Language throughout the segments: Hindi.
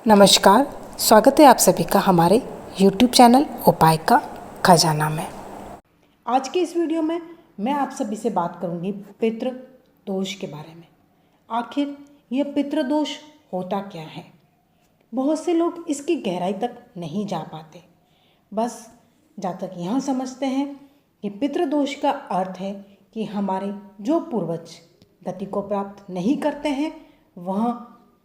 नमस्कार, स्वागत है आप सभी का हमारे YouTube चैनल उपाय का खजाना में। आज के इस वीडियो में मैं आप सभी से बात करूंगी पितृ दोष के बारे में। आखिर यह पितृ दोष होता क्या है? बहुत से लोग इसकी गहराई तक नहीं जा पाते, बस जहाँ तक यहाँ समझते हैं कि पितृ दोष का अर्थ है कि हमारे जो पूर्वज गति को प्राप्त नहीं करते हैं वह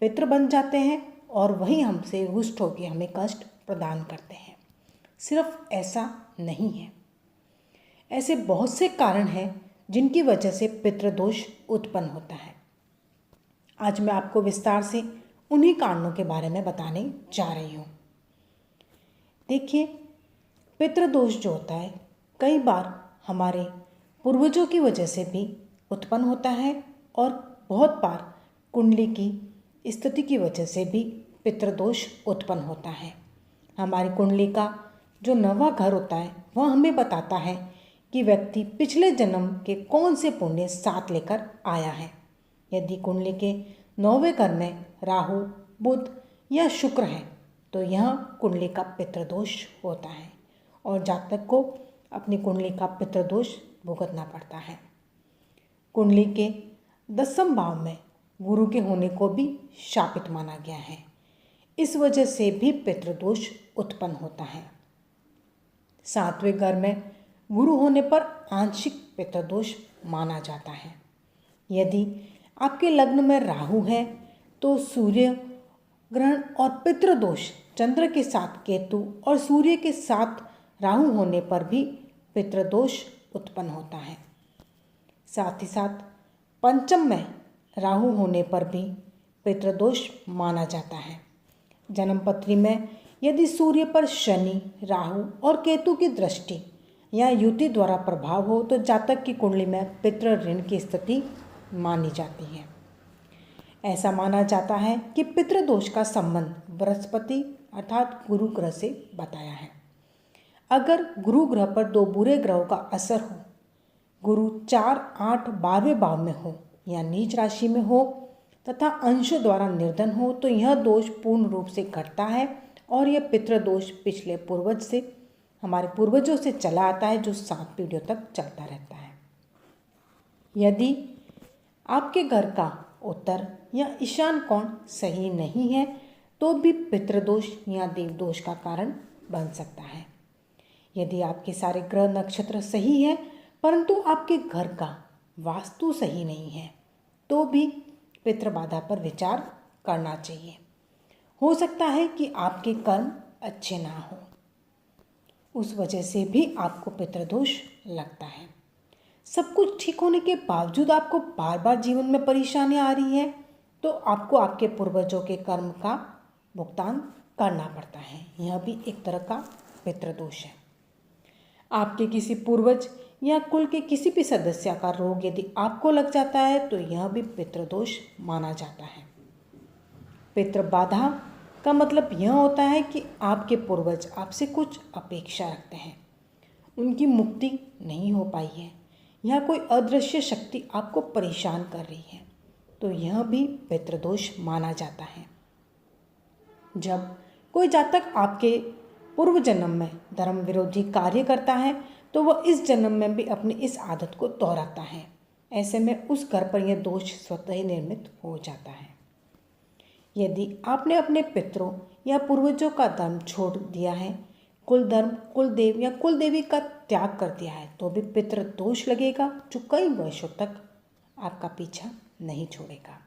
पितृ बन जाते हैं और वही हमसे रुष्ट होकर हमें कष्ट प्रदान करते हैं। सिर्फ ऐसा नहीं है, ऐसे बहुत से कारण हैं जिनकी वजह से पितृदोष उत्पन्न होता है। आज मैं आपको विस्तार से उन्हीं कारणों के बारे में बताने जा रही हूँ। देखिए, पितृदोष जो होता है कई बार हमारे पूर्वजों की वजह से भी उत्पन्न होता है और बहुत बार कुंडली की स्थिति की वजह से भी पितृदोष उत्पन्न होता है। हमारी कुंडली का जो नवा घर होता है वह हमें बताता है कि व्यक्ति पिछले जन्म के कौन से पुण्य साथ लेकर आया है। यदि कुंडली के 9वें घर में राहु, बुध या शुक्र है तो यह कुंडली का पितृदोष होता है और जातक को अपनी कुंडली का पितृदोष भुगतना पड़ता है। कुंडली के 10वें भाव में गुरु के होने को भी शापित माना गया है। इस वजह से भी पितृदोष उत्पन्न होता है। 7वें घर में गुरु होने पर आंशिक पितृदोष माना जाता है। यदि आपके लग्न में राहु है तो सूर्य ग्रहण और पितृदोष चंद्र के साथ केतु और सूर्य के साथ राहु होने पर भी पितृदोष उत्पन्न होता है। साथ ही साथ पंचम में राहु होने पर भी पितृदोष माना जाता है। जन्मपत्री में यदि सूर्य पर शनि, राहु और केतु की दृष्टि या युति द्वारा प्रभाव हो तो जातक की कुंडली में पितृ ऋण की स्थिति मानी जाती है। ऐसा माना जाता है कि पितृदोष का संबंध बृहस्पति अर्थात गुरु ग्रह से बताया है। अगर गुरु ग्रह पर 2 बुरे ग्रहों का असर हो, गुरु 4, 8, 12वें भाव में हो या नीच राशि में हो तथा अंशों द्वारा निर्धन हो तो यह दोष पूर्ण रूप से घटता है और यह पितृदोष पिछले पूर्वज से, हमारे पूर्वजों से चला आता है जो 7 पीढ़ियों तक चलता रहता है। यदि आपके घर का उत्तर या ईशान कोण सही नहीं है तो भी पितृदोष या देवदोष का कारण बन सकता है। यदि आपके सारे ग्रह नक्षत्र सही है परंतु आपके घर का वास्तु सही नहीं है तो भी पितृबाधा पर विचार करना चाहिए। हो सकता है कि आपके कर्म अच्छे ना हो, उस वजह से भी आपको पितृदोष लगता है। सब कुछ ठीक होने के बावजूद आपको बार बार जीवन में परेशानी आ रही है तो आपको आपके पूर्वजों के कर्म का भुगतान करना पड़ता है। यह भी एक तरह का पितृदोष है। आपके किसी पूर्वज या कुल के किसी भी सदस्य का रोग यदि आपको लग जाता है तो यह भी पितृदोष माना जाता है। पितृबाधा का मतलब यह होता है कि आपके पूर्वज आपसे कुछ अपेक्षा रखते हैं, उनकी मुक्ति नहीं हो पाई है या कोई अदृश्य शक्ति आपको परेशान कर रही है तो यह भी पितृदोष माना जाता है। जब कोई जातक आपके पूर्व जन्म में धर्म विरोधी कार्य करता है तो वह इस जन्म में भी अपनी इस आदत को दोहराता है। ऐसे में उस घर पर यह दोष स्वतः ही निर्मित हो जाता है। यदि आपने अपने पितरों या पूर्वजों का धर्म छोड़ दिया है, कुल धर्म, कुल देव या कुल देवी का त्याग कर दिया है तो भी पितृदोष लगेगा जो कई वर्षों तक आपका पीछा नहीं छोड़ेगा।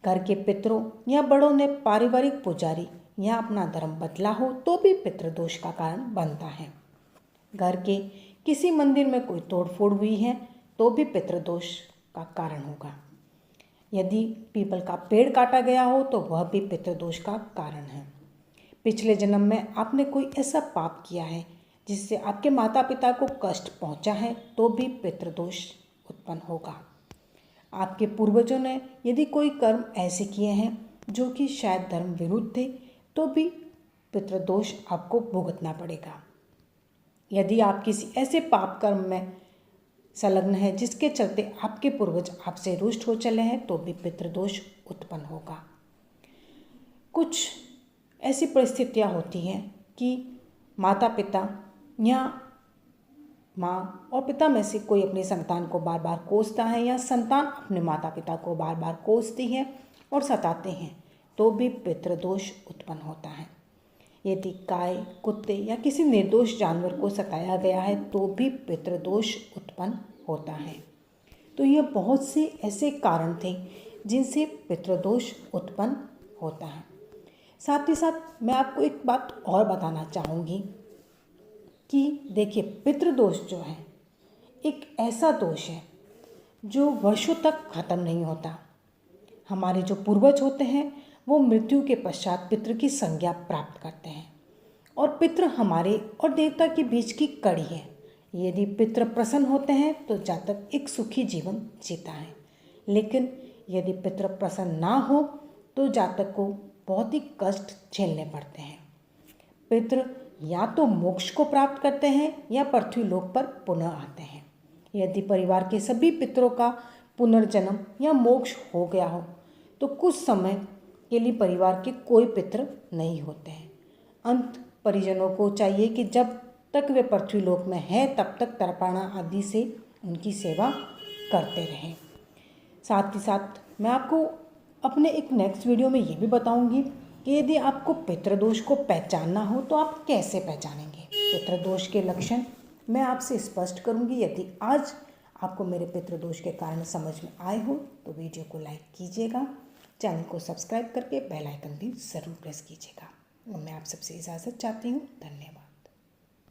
घर के पितरों या बड़ों ने पारिवारिक पुजारी या अपना धर्म बदला हो तो भी पितृदोष का कारण बनता है। घर के किसी मंदिर में कोई तोड़फोड़ हुई है तो भी पितृदोष का कारण होगा। यदि पीपल का पेड़ काटा गया हो तो वह भी पितृदोष का कारण है। पिछले जन्म में आपने कोई ऐसा पाप किया है जिससे आपके माता पिता को कष्ट पहुंचा है तो भी पितृदोष उत्पन्न होगा। आपके पूर्वजों ने यदि कोई कर्म ऐसे किए हैं जो कि शायद धर्म विरुद्ध थे तो भी पितृदोष आपको भुगतना पड़ेगा। यदि आप किसी ऐसे पाप कर्म में संलग्न है जिसके चलते आपके पूर्वज आपसे रुष्ट हो चले हैं तो भी पितृदोष उत्पन्न होगा। कुछ ऐसी परिस्थितियाँ होती हैं कि माता पिता या माँ और पिता में से कोई अपनी संतान को बार बार कोसता है या संतान अपने माता पिता को बार बार कोसती है और सताते हैं, तो भी पितृदोष उत्पन्न होता है। यदि गाय, कुत्ते या किसी निर्दोष जानवर को सताया गया है तो भी पितृदोष उत्पन्न होता है। तो यह बहुत से ऐसे कारण थे जिनसे पितृदोष उत्पन्न होता है। साथ ही साथ मैं आपको एक बात और बताना चाहूँगी कि देखिए, पितृदोष जो है एक ऐसा दोष है जो वर्षों तक ख़त्म नहीं होता। हमारे जो पूर्वज होते हैं वो मृत्यु के पश्चात पितृ की संज्ञा प्राप्त करते हैं और पितृ हमारे और देवता के बीच की कड़ी है। यदि पितृ प्रसन्न होते हैं तो जातक एक सुखी जीवन जीता है, लेकिन यदि पितृ प्रसन्न ना हो तो जातक को बहुत ही कष्ट झेलने पड़ते हैं। पितृ या तो मोक्ष को प्राप्त करते हैं या पृथ्वी लोक पर पुनः आते हैं। यदि परिवार के सभी पितरों का पुनर्जन्म या मोक्ष हो गया हो तो कुछ समय के लिए परिवार के कोई पितृ नहीं होते हैं। अंत परिजनों को चाहिए कि जब तक वे पृथ्वी लोक में हैं तब तक तर्पणा आदि से उनकी सेवा करते रहें। साथ ही साथ मैं आपको अपने एक नेक्स्ट वीडियो में ये भी बताऊंगी कि यदि आपको पितृदोष को पहचानना हो तो आप कैसे पहचानेंगे। पितृदोष के लक्षण मैं आपसे स्पष्ट करूंगी। यदि आज आपको मेरे पितृदोष के कारण समझ में आए हो तो वीडियो को लाइक कीजिएगा, चैनल को सब्सक्राइब करके बेल आइकन भी ज़रूर प्रेस कीजिएगा। और मैं आप सबसे इजाज़त चाहती हूँ। धन्यवाद।